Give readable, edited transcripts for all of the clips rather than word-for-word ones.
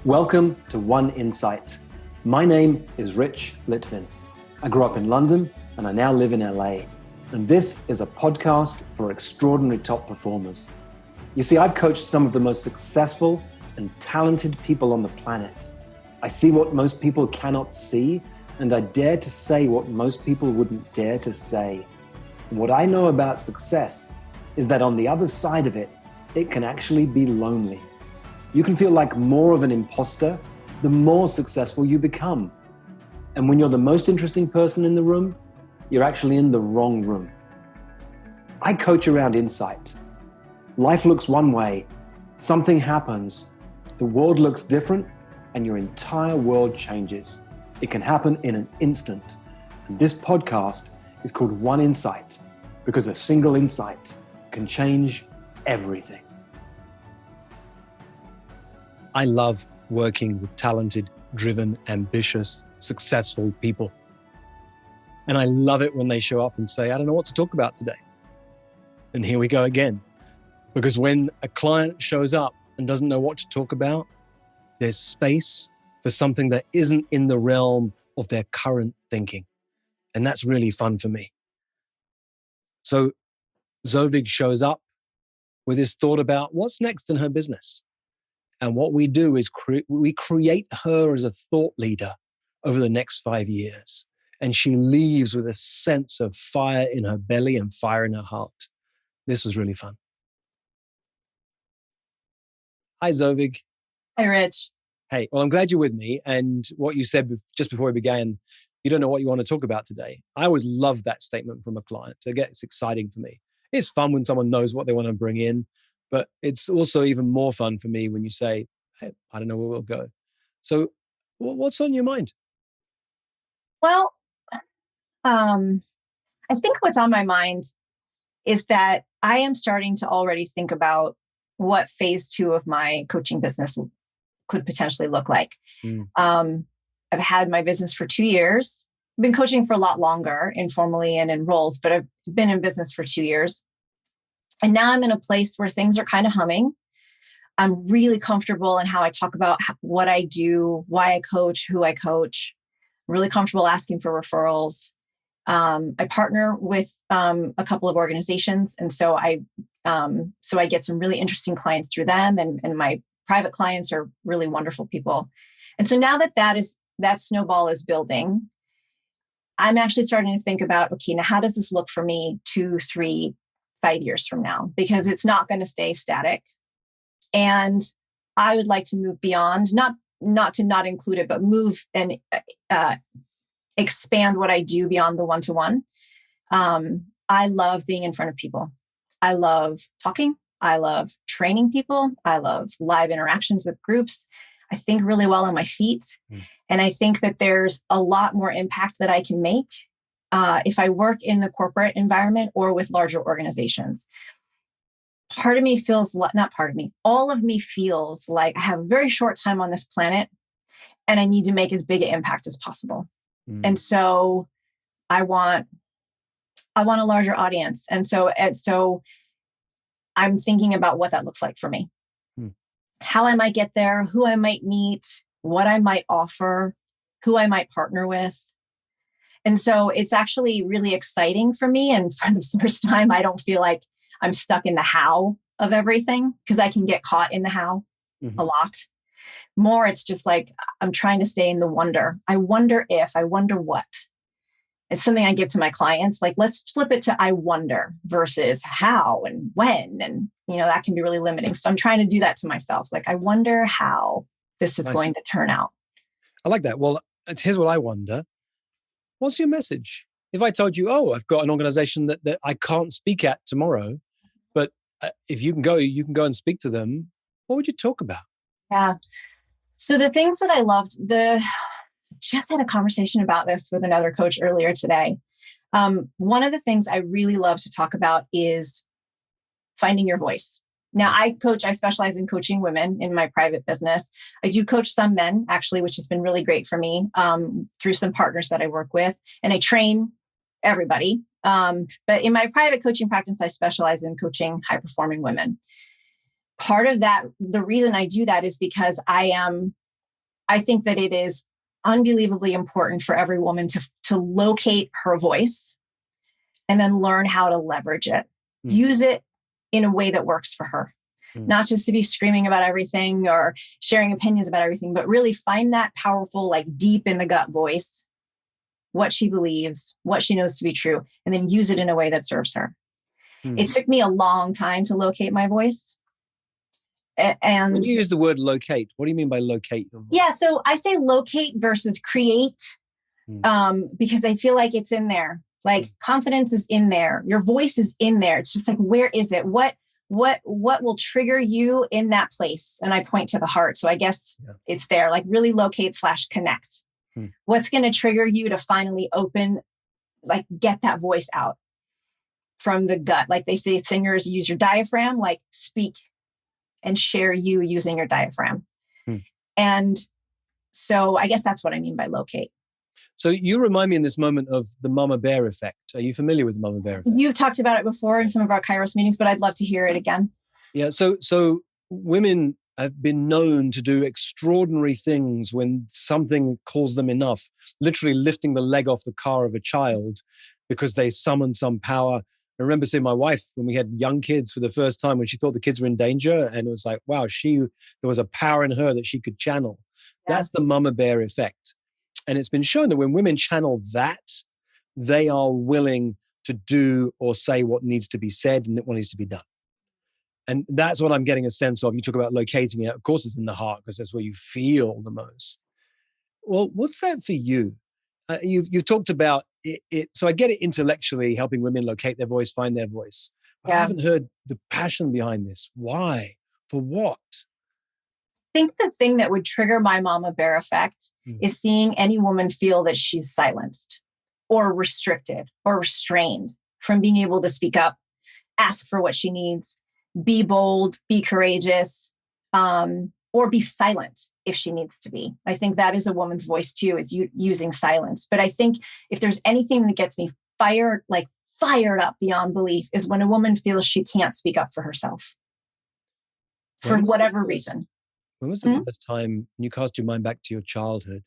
Welcome to One Insight. My name is Rich Litvin. I grew up in London and I now live in LA. And this is a podcast for extraordinary top performers. You see, I've coached some of the most successful and talented people on the planet. I see what most people cannot see, and I dare to say what most people wouldn't dare to say. And what I know about success is that on the other side of it, it can actually be lonely. You can feel like more of an imposter the more successful you become. And when you're the most interesting person in the room, you're actually in the wrong room. I coach around insight. Life looks one way, something happens, the world looks different, and your entire world changes. It can happen in an instant. And this podcast is called One Insight because a single insight can change everything. I love working with talented, driven, ambitious, successful people. And I love it when they show up and say, I don't know what to talk about today. And here we go again. Because when a client shows up and doesn't know what to talk about, there's space for something that isn't in the realm of their current thinking. And that's really fun for me. So Zovig shows up with his thought about what's next in her business. And what we do is we create her as a thought leader over the next 5 years. And she leaves with a sense of fire in her belly and fire in her heart. This was really fun. Hi, Zovig. Hi, Rich. Hey, well, I'm glad you're with me. And what you said just before we began, you don't know what you want to talk about today. I always love that statement from a client. It's exciting for me. It's fun when someone knows what they want to bring in, but it's also even more fun for me when you say, hey, I don't know where we'll go. So what's on your mind? Well, I think what's on my mind is that I am starting to already think about what phase 2 of my coaching business could potentially look like. I've had my business for 2 years. I've been coaching for a lot longer, informally and in roles, but I've been in business for 2 years. And now I'm in a place where things are kind of humming. I'm really comfortable in how I talk about what I do, why I coach, who I coach. I'm really comfortable asking for referrals. I partner with a couple of organizations. And so I get some really interesting clients through them. And my private clients are really wonderful people. And so now that snowball is building, I'm actually starting to think about, okay, now how does this look for me 2, 3, 5 years from now? Because it's not going to stay static. And I would like to move beyond, not to not include it, but move and expand what I do beyond the one-to-one. I love being in front of people. I love talking. I love training people. I love live interactions with groups. I think really well on my feet. And I think that there's a lot more impact that I can make if I work in the corporate environment or with larger organizations. All of me feels like I have a very short time on this planet and I need to make as big an impact as possible. And so I want a larger audience. And so I'm thinking about what that looks like for me, how I might get there, who I might meet, what I might offer, who I might partner with. And so it's actually really exciting for me. And for the first time, I don't feel like I'm stuck in the how of everything because I can get caught in the how a lot. More, it's just like I'm trying to stay in the wonder. I wonder what. It's something I give to my clients. Like, let's flip it to I wonder versus how and when. And, that can be really limiting. So I'm trying to do that to myself. Like, I wonder how this is going to turn out. I like that. Well, here's what I wonder. What's your message? If I told you, I've got an organization that I can't speak at tomorrow, but if you can go and speak to them, what would you talk about? Yeah. So the things that I loved, just had a conversation about this with another coach earlier today. One of the things I really love to talk about is finding your voice. Now, I specialize in coaching women in my private business. I do coach some men, actually, which has been really great for me through some partners that I work with. And I train everybody. But in my private coaching practice, I specialize in coaching high-performing women. Part of that, the reason I do that is because I am I think that it is unbelievably important for every woman to locate her voice and then learn how to leverage it. Use it in a way that works for her. Not just to be screaming about everything or sharing opinions about everything, but really find that powerful, like deep in the gut voice, what she believes, what she knows to be true, and then use it in a way that serves her. It took me a long time to locate my voice. And when you use the word locate, what do you mean by locate your voice? Yeah, so I say locate versus create because I feel like it's in there. Like confidence is in there. Your voice is in there. It's just like, where is it? What will trigger you in that place? And I point to the heart. So I guess it's there, like really locate / connect. What's going to trigger you to finally open, like get that voice out from the gut? Like they say, singers use your diaphragm, like speak and share you using your diaphragm. And so I guess that's what I mean by locate. So you remind me in this moment of the mama bear effect. Are you familiar with the mama bear effect? You've talked about it before in some of our Kairos meetings, but I'd love to hear it again. Yeah. So women have been known to do extraordinary things when something calls them enough, literally lifting the leg off the car of a child because they summon some power. I remember seeing my wife when we had young kids for the first time when she thought the kids were in danger. And it was like, wow, there was a power in her that she could channel. Yeah. That's the mama bear effect. And it's been shown that when women channel that, they are willing to do or say what needs to be said and what needs to be done. And that's what I'm getting a sense of. You talk about locating it. Of course, it's in the heart because that's where you feel the most. Well, what's that for you? You've talked about it. So I get it intellectually, helping women locate their voice, find their voice. But I haven't heard the passion behind this. Why? For what? I think the thing that would trigger my mama bear effect is seeing any woman feel that she's silenced or restricted or restrained from being able to speak up, ask for what she needs, be bold, be courageous, or be silent if she needs to be. I think that is a woman's voice too, is using silence. But I think if there's anything that gets me fired up beyond belief is when a woman feels she can't speak up for herself for whatever reason. When was the first time, when you cast your mind back to your childhood,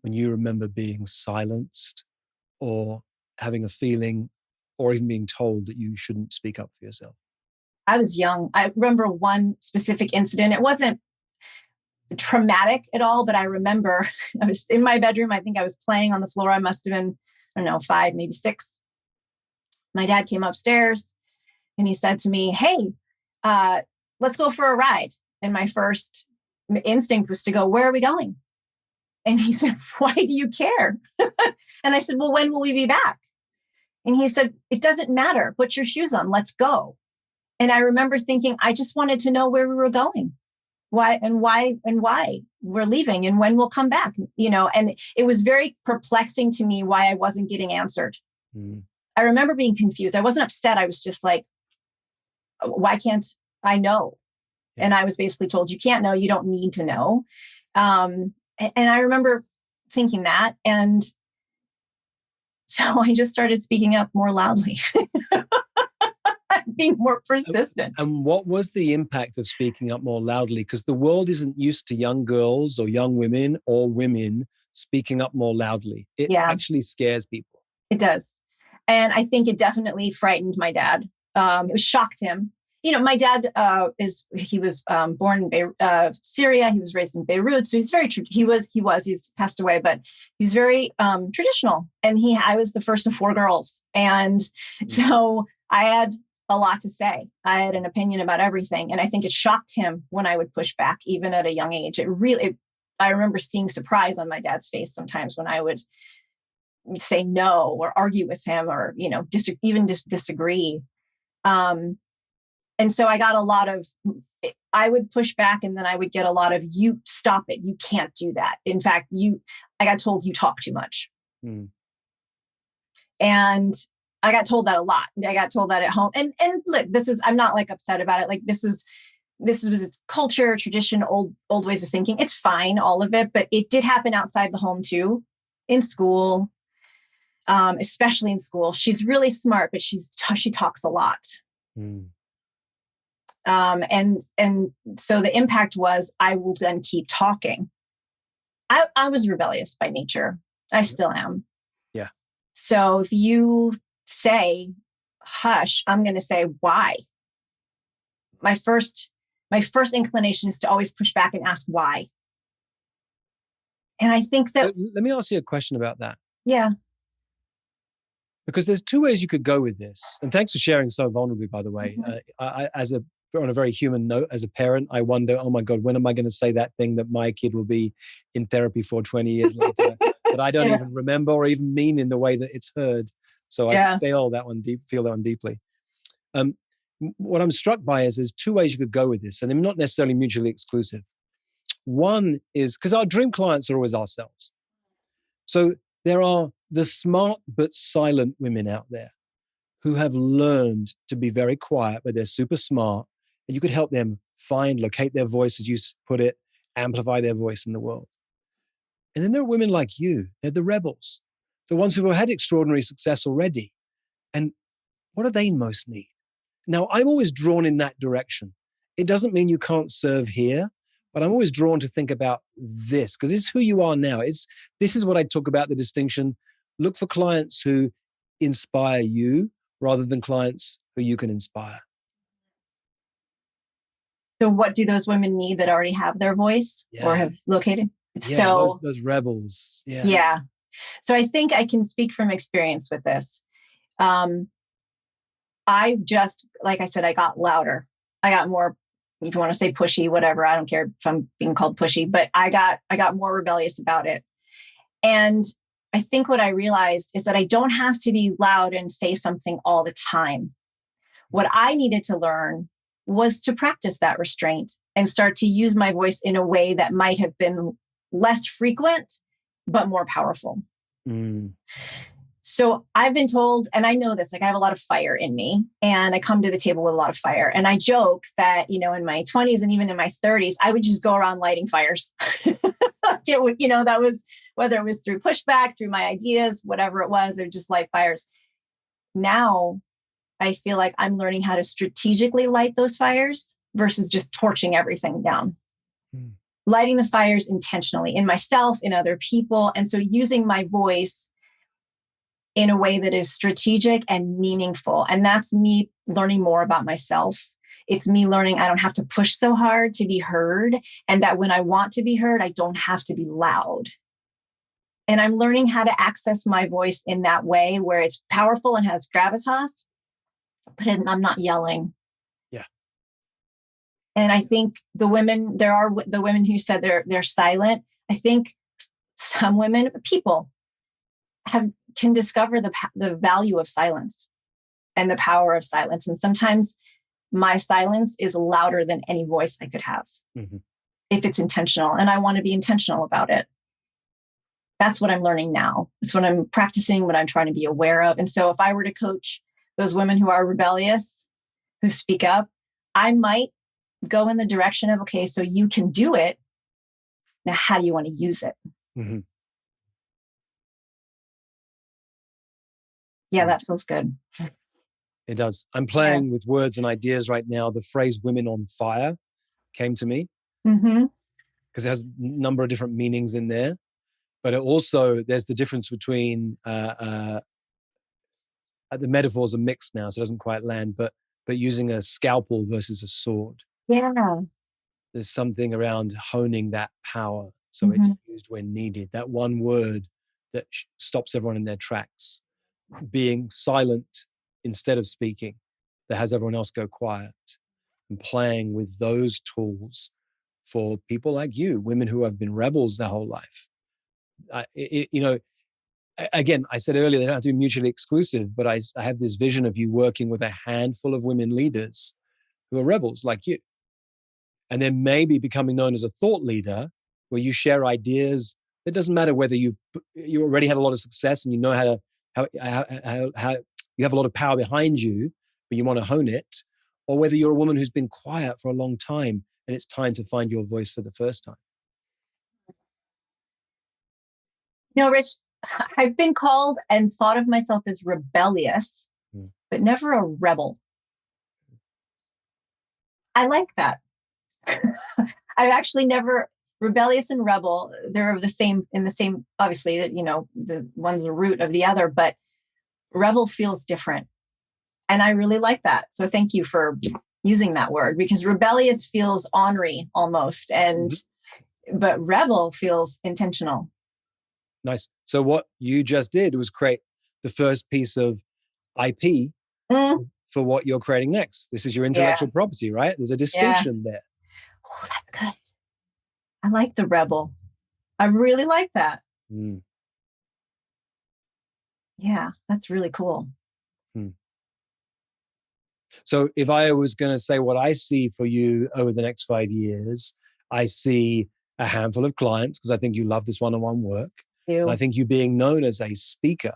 when you remember being silenced or having a feeling or even being told that you shouldn't speak up for yourself? I was young. I remember one specific incident. It wasn't traumatic at all, but I remember I was in my bedroom. I think I was playing on the floor. I must have been, 5, maybe 6. My dad came upstairs and he said to me, "Hey, let's go for a ride." And my first instinct was to go, "Where are we going?" And he said, "Why do you care?" And I said, "Well, when will we be back?" And he said, "It doesn't matter. Put your shoes on. Let's go." And I remember thinking, I just wanted to know where we were going, why we're leaving and when we'll come back, and it was very perplexing to me why I wasn't getting answered. I remember being confused. I wasn't upset. I was just like, why can't I know? And I was basically told, you can't know, you don't need to know. And I remember thinking that. And so I just started speaking up more loudly, being more persistent. And what was the impact of speaking up more loudly? Because the world isn't used to young girls or young women or women speaking up more loudly. It actually scares people. It does. And I think it definitely frightened my dad. It shocked him. My dad he was born in Syria. He was raised in Beirut. So he's very, he's passed away, but he's very traditional. And I was the first of 4 girls. And so I had a lot to say. I had an opinion about everything. And I think it shocked him when I would push back, even at a young age. I remember seeing surprise on my dad's face sometimes when I would say no or argue with him or, disagree. And so I got a lot of, I would push back and then I would get a lot of, you stop it. You can't do that. In fact, I got told you talk too much. And I got told that a lot. I got told that at home. And look, I'm not upset about it. This was culture, tradition, old ways of thinking. It's fine, all of it, but it did happen outside the home too, in school, especially in school. She's really smart, but she talks a lot. And so the impact was I will then keep talking I was rebellious by nature. I still am. Yeah. So if you say, hush, I'm going to say, why? My first inclination is to always push back and ask why. And I think that... Let me ask you a question about that. Yeah. Because there's two ways you could go with this. And thanks for sharing so vulnerably, by the way. Mm-hmm. On a very human note, as a parent, I wonder, oh my God, when am I going to say that thing that my kid will be in therapy for 20 years later that I don't even remember or even mean in the way that it's heard. So I feel that one deeply. What I'm struck by is there's two ways you could go with this, and they're not necessarily mutually exclusive. One is because our dream clients are always ourselves. So there are the smart but silent women out there who have learned to be very quiet, but they're super smart. And you could help them locate their voice, as you put it, amplify their voice in the world. And then there are women like you. They're the rebels, the ones who have had extraordinary success already. And what do they most need? Now, I'm always drawn in that direction. It doesn't mean you can't serve here, but I'm always drawn to think about this because it's who you are now. This is what I talk about, the distinction. Look for clients who inspire you rather than clients who you can inspire. So what do those women need that already have their voice or have located? Those rebels. Yeah. So I think I can speak from experience with this. I just, like I said, I got louder. I got more, if you want to say pushy, whatever. I don't care if I'm being called pushy, but I got more rebellious about it. And I think what I realized is that I don't have to be loud and say something all the time. What I needed to learn was to practice that restraint and start to use my voice in a way that might have been less frequent, but more powerful. Mm. So I've been told, and I know this, like I have a lot of fire in me and I come to the table with a lot of fire. And I joke that, in my 20s and even in my 30s, I would just go around lighting fires. That was, whether it was through pushback, through my ideas, whatever it was, they're just light fires. Now, I feel like I'm learning how to strategically light those fires versus just torching everything down. Mm. Lighting the fires intentionally in myself, in other people. And so using my voice in a way that is strategic and meaningful. And that's me learning more about myself. It's me learning I don't have to push so hard to be heard. And that when I want to be heard, I don't have to be loud. And I'm learning how to access my voice in that way where it's powerful and has gravitas, but I'm not yelling. Yeah. And I think there are the women who said they're silent. I think some women, people can discover the value of silence and the power of silence. And sometimes my silence is louder than any voice I could have if it's intentional. And I want to be intentional about it. That's what I'm learning now. It's what I'm practicing, what I'm trying to be aware of. And so if I were to coach those women who are rebellious, who speak up, I might go in the direction of, okay, so you can do it. Now, how do you want to use it? Mm-hmm. Yeah, that feels good. It does. I'm playing with words and ideas right now. The phrase women on fire came to me because it has a number of different meanings in there. But there's the difference between the metaphors are mixed now, so it doesn't quite land, but using a scalpel versus a sword. Yeah. There's something around honing that power so it's used when needed. That one word that stops everyone in their tracks. Being silent instead of speaking, that has everyone else go quiet, and playing with those tools for people like you, women who have been rebels their whole life. Again, I said earlier, they don't have to be mutually exclusive, but I have this vision of you working with a handful of women leaders who are rebels like you. And then maybe becoming known as a thought leader where you share ideas. It doesn't matter whether you already had a lot of success and you know how you have a lot of power behind you, but you want to hone it, or whether you're a woman who's been quiet for a long time and it's time to find your voice for the first time. Rich, I've been called and thought of myself as rebellious, but never a rebel. I like that. I've actually never rebellious and rebel, they're the same, obviously, the one's the root of the other, but rebel feels different. And I really like that. So thank you for using that word, because rebellious feels ornery almost. But rebel feels intentional. Nice. So what you just did was create the first piece of IP for what you're creating next. This is your intellectual property, right? There's a distinction there. Oh, that's good. I like the rebel. I really like that. Yeah, that's really cool. So if I was going to say what I see for you over the next 5 years, I see a handful of clients, because I think you love this one-on-one work. And I think you being known as a speaker.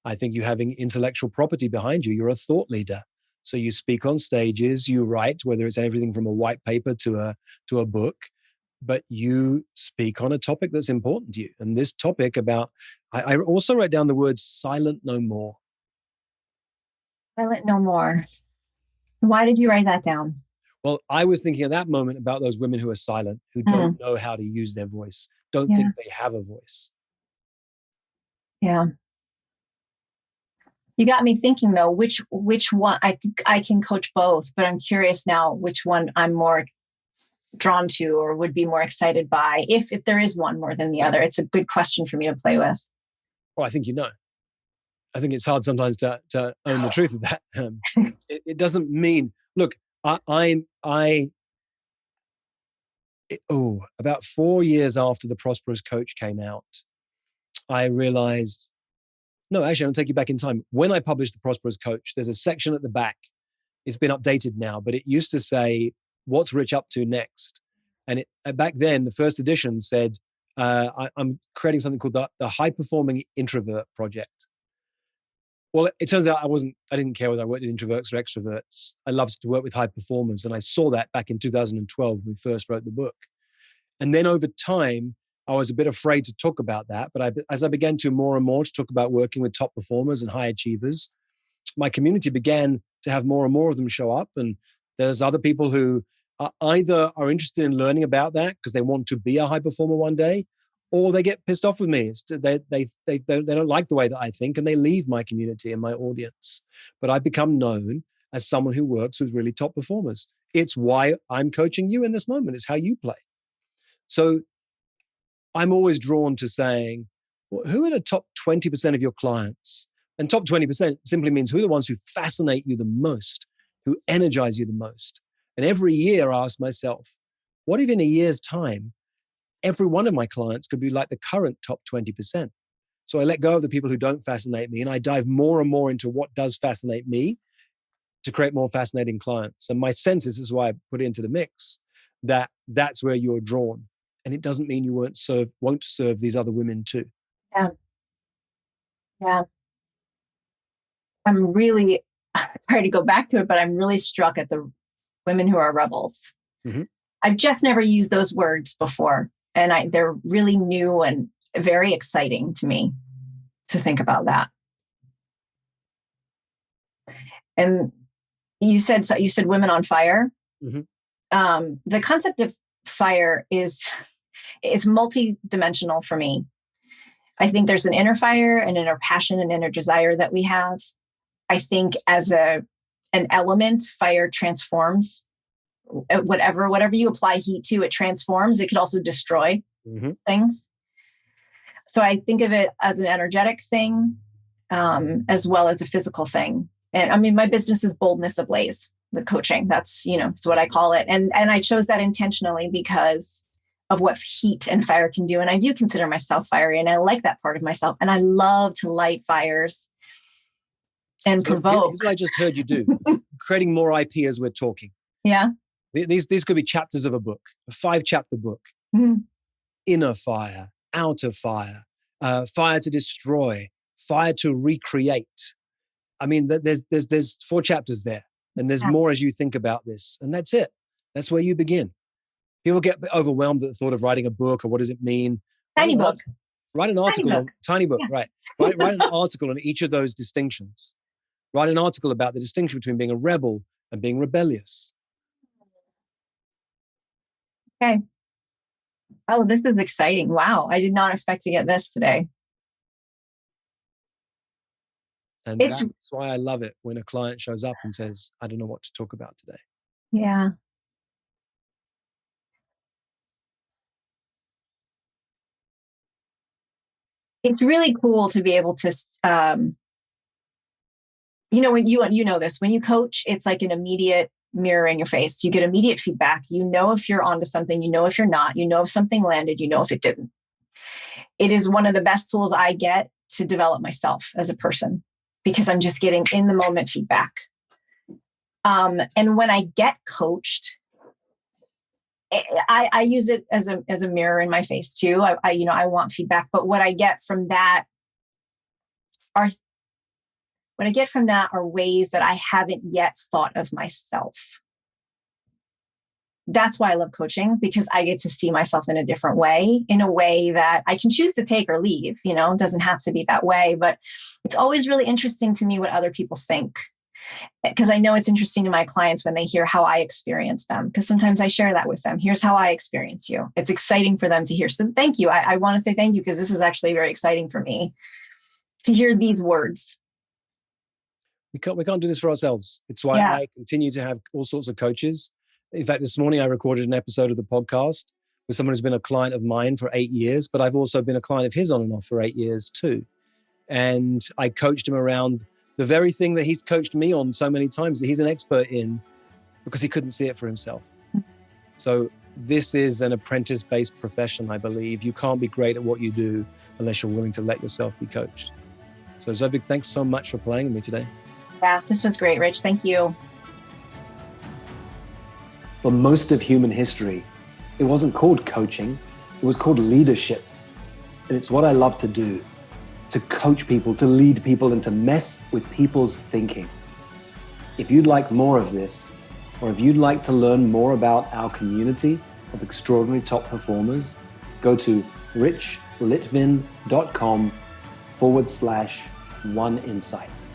I think you having intellectual property behind you. You're a thought leader. So you speak on stages, you write, whether it's everything from a white paper to a book, but you speak on a topic that's important to you. And this topic about, I also wrote down the word silent no more. Silent no more. Why did you write that down? Well, I was thinking at that moment about those women who are silent, who don't know how to use their voice, don't think they have a voice. Yeah. You got me thinking though, which one, I can coach both, but I'm curious now which one I'm more drawn to or would be more excited by, if there is one more than the other. It's a good question for me to play with. Well, I think you know. I think it's hard sometimes to own the truth of that. It doesn't mean, look, about 4 years after The Prosperous Coach came out, I realized, no, actually, I'm going to take you back in time. When I published The Prosperous Coach, there's a section at the back. It's been updated now, but it used to say, what's Rich up to next? And back then, the first edition said, I'm creating something called the High Performing Introvert Project. Well, it turns out I didn't care whether I worked with introverts or extroverts. I loved to work with high performers. And I saw that back in 2012 when we first wrote the book. And then over time, I was a bit afraid to talk about that. But as I began to more and more to talk about working with top performers and high achievers, my community began to have more and more of them show up. And there's other people who either are interested in learning about that because they want to be a high performer one day, or they get pissed off with me. They don't like the way that I think, and they leave my community and my audience. But I've become known as someone who works with really top performers. It's why I'm coaching you in this moment. It's how you play. So I'm always drawn to saying, well, who are the top 20% of your clients? And top 20% simply means who are the ones who fascinate you the most, who energize you the most. And every year I ask myself, what if in a year's time, every one of my clients could be like the current top 20%. So I let go of the people who don't fascinate me, and I dive more and more into what does fascinate me to create more fascinating clients. And my sense is, this is why I put it into the mix, that's where you're drawn. And it doesn't mean you won't serve these other women too. Yeah. Yeah. I'm really, sorry to go back to it, but I'm really struck at the women who are rebels. Mm-hmm. I've just never used those words before. And they're really new and very exciting to me to think about that. And you said women on fire. Mm-hmm. The concept of fire is multi-dimensional for me. I think there's an inner fire, an inner passion, an inner desire that we have. I think as an element, fire transforms. Whatever you apply heat to, it transforms. It could also destroy things. So I think of it as an energetic thing, as well as a physical thing. And I mean, my business is Boldness Ablaze with coaching. That's, it's what I call it. And I chose that intentionally because of what heat and fire can do. And I do consider myself fiery, and I like that part of myself. And I love to light fires and provoke. Here's what I just heard you do. Creating more IP as we're talking. Yeah. These could be chapters of a book, a 5-chapter book. Inner fire, outer fire, fire to destroy, fire to recreate. I mean, there's 4 chapters there, and there's more as you think about this. And that's it. That's where you begin. People get overwhelmed at the thought of writing a book, or what does it mean? Tiny book. Write an article. Tiny book, yeah. Right. Write an article on each of those distinctions. Write an article about the distinction between being a rebel and being rebellious. Okay. Oh, this is exciting. Wow. I did not expect to get this today. And that's why I love it when a client shows up and says, I don't know what to talk about today. Yeah. It's really cool to be able to, when you know this, when you coach, it's like an immediate mirror in your face. You get immediate feedback. You know if you're onto something, you know if you're not, you know if something landed, you know if it didn't. It is one of the best tools I get to develop myself as a person because I'm just getting in the moment feedback. And when I get coached, I use it as a mirror in my face too. I want feedback, but what I get from that are ways that I haven't yet thought of myself. That's why I love coaching, because I get to see myself in a different way, in a way that I can choose to take or leave. It doesn't have to be that way, but it's always really interesting to me what other people think. Because I know it's interesting to my clients when they hear how I experience them, because sometimes I share that with them. Here's how I experience you. It's exciting for them to hear. So thank you. I want to say thank you because this is actually very exciting for me to hear these words. We can't do this for ourselves. It's why I continue to have all sorts of coaches. In fact, this morning I recorded an episode of the podcast with someone who's been a client of mine for 8 years, but I've also been a client of his on and off for 8 years too. And I coached him around the very thing that he's coached me on so many times that he's an expert in because he couldn't see it for himself. So this is an apprentice-based profession, I believe. You can't be great at what you do unless you're willing to let yourself be coached. So Zovig, thanks so much for playing with me today. Yeah, this was great, Rich. Thank you. For most of human history, it wasn't called coaching, it was called leadership. And it's what I love to do. To coach people, to lead people, and to mess with people's thinking. If you'd like more of this, or if you'd like to learn more about our community of extraordinary top performers, go to richlitvin.com/oneinsight.